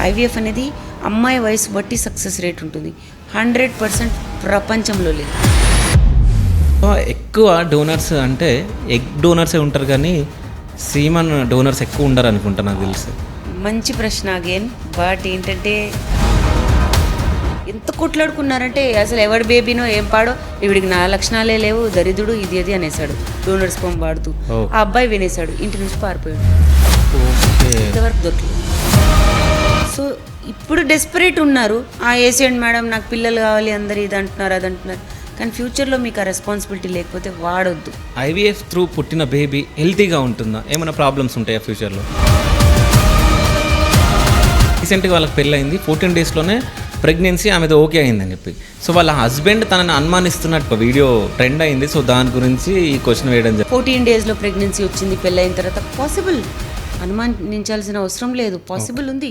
IVF అనేది అమ్మాయి వయసు బట్టి సక్సెస్ రేట్ ఉంటుంది. 100% ప్రపంచంలో లేదు. ఎక్కువ డోనర్స్ అంటే ఎగ్ డోనర్సే ఉంటారు కానీ సీమన్ డోనర్స్ ఎక్కువ ఉండరు అనుకుంటా నాకు తెలిసి. మంచి ప్రశ్న అగైన్. బట్ ఏంటంటే ఎంత కొట్లాడుకున్నారంటే అసలు ఎవరి బేబీనో ఏం పాడో ఇవిడికి నా లక్షణాలే లేవు, దరిద్రుడు ఇది అది అనేసాడు డోనర్ స్పర్మ్ వాడుతూ. ఆ అబ్బాయి వినేశాడు, ఇంటి నుంచి పారిపోయాడు. ఇంతవరకు దొరకలేదు. సో ఇప్పుడు డెస్పరేట్ ఉన్నారు. ఏసేయండి మేడం నాకు పిల్లలు కావాలి, అందరు ఇది అంటున్నారు అది అంటున్నారు. కానీ ఫ్యూచర్లో మీకు ఆ రెస్పాన్సిబిలిటీ లేకపోతే వాడొద్దు. ఐవీఎఫ్ త్రూ పుట్టిన బేబీ హెల్తీగా ఉంటుందా? ఏమైనా ప్రాబ్లమ్స్ ఉంటాయా ఫ్యూచర్లో? రీసెంట్గా వాళ్ళకి పెళ్ళయింది, 14 డేస్లోనే ప్రెగ్నెన్సీ ఆమెది ఓకే అయిందని చెప్పి. సో వాళ్ళ హస్బెండ్ తనని అనుమానిస్తున్నట్టు వీడియో ట్రెండ్ అయింది. సో దాని గురించి ఈ క్వశ్చన్ వేయడం జరిగింది. 14 డేస్లో ప్రెగ్నెన్సీ వచ్చింది, పెళ్ళైన తర్వాత పాసిబుల్. అనుమానించాల్సిన అవసరం లేదు, పాసిబుల్ ఉంది.